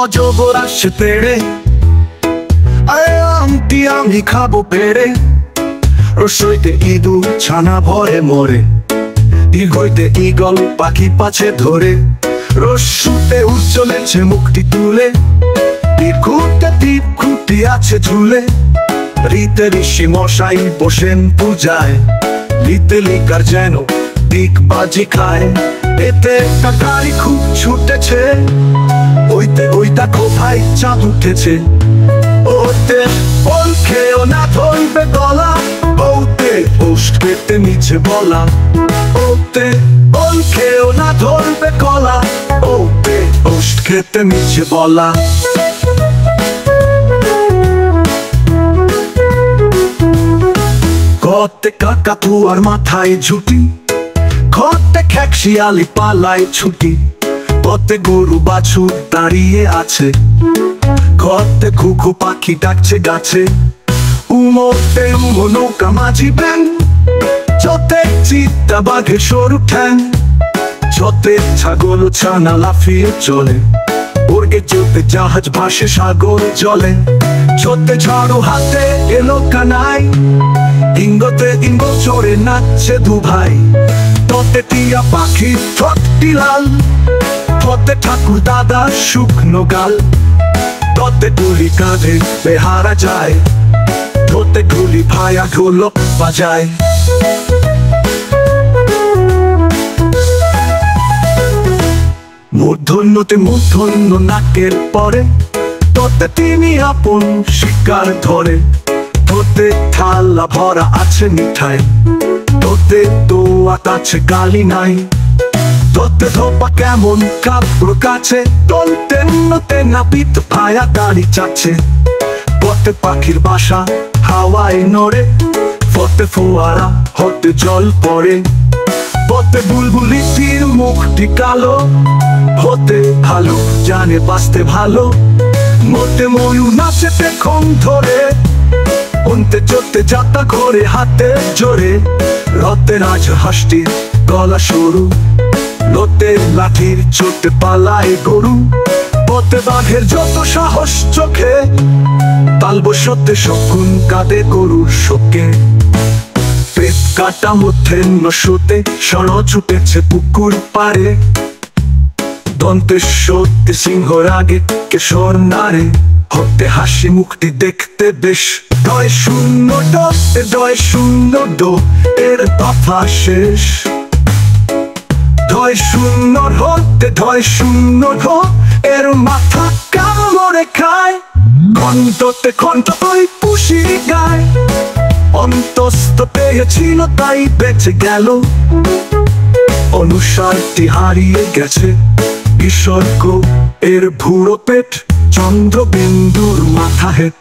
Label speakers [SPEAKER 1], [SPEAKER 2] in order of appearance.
[SPEAKER 1] অজগর আসছে পেড়ে, আমটি আমি খাবো পেড়ে। রসইতে ইঁদুর ছানা ভরে মরে, দীর্ঘইতে ঈগল পাখি পাছে ধরে। রস্যুতে উজ্জ্বলেছে মুখটি তুলে, দীর্ঘতে দীপঘুটি আছে ঝুলে। রীতে ঋষি মশাই বসেন পূজায়, লিতে লিকার যেন দিক বাজি খায়। এতে একটা গাড়ি খুব ছুটেছে, ওইতে ওইটা কোথায় চাঁদ উঠেছে। ওতে বল খেয়েও না ধরবে গলা, ওতে পোস্ট পেতে নিচে বলা। ওতে বল খেয়েও না ধরবে গলা, ওতে পোস্ট খেতে নিচে বলা। কতে কাকাতুয়ার মাথায় ঝুটি, কতে খ্যাকশিয়ালি পালায় ছুটি। কতে গরু বাছুর দাঁড়িয়ে আছে, কতে ঘুঘু পাখি ডাকছে গাছে। উমোতে উমো নৌকা মাঝি ব্যাং, যতে চিতা বাঘের সরু ঠ্যাং। যতে ছাগল ছানা লাফিয়ে চলে, উড়ে চলতে জাহাজ ভাসে সাগর জলে। যতে ঝাড়ু হাতে এলো কানাই, ইঙ্গতে ইঙ্গ চড়ে নাচছে দু ভাই। ততে টিয়া পাখি ঠোঁটটি লাল, ততে ঠাকুর দাদা শুকনো গাল। ততে ডুলি কাঁধে বেহারা যায়, ততে ঢুলি ভায়া ঢোলক বাজায়। মূর্ধন্যতে মূর্ধন্য নাকের পরে, ততে তিনি আপন শিকার ধরে। তোতে থালা ভরা আছে মিঠাই, তোতে দোয়া কাছে গালি নাই। তোতে ধোপা কেমন কাপড় কাছে, তোতে নতে নাপিত ভায়া গাড়ি চাচ্ছে। পথে পাখির বাসা হাওয়ায় নড়ে, পথে ফোয়ারা হতে জল পড়ে। পথে বুলবুলি তীর মুখটি কালো, হতে ভালো জানে বাঁচতে ভালো। মতে ময়ূর নাচে পেখম ধরে, অন্তে চড়তে যাত্রা করে হাতে জোরে। রতে রাজ হাঁসটির গলা সরু, লোতে লাঠির চড়তে পালায় গরু। পথে বাঘের যত সাহস চোখে, তালব সত্যে শকুন কাঁদে গরুর শোকে। পেট কাটা মধ্যে নশোতে সর ছুটেছে পুকুর পারে। দন্তে সত্যি সিংহর আগে কেশর নারে, হতে হাসি মুখটি দেখতে বেশ। 2-0 এর দফা শেষ। 2-0 হতে 2-0 এর মাথা কামড়ে খায়। খন্ততে খন্ত ওই পুষি গায়, অন্তস্থ পেয়েছিল তাই বেঁচে গেল। অনুসারটি হারিয়ে গেছে, বিসর্গ এর ভুরো পেট, চন্দ্রবিন্দুর মাথা হেট।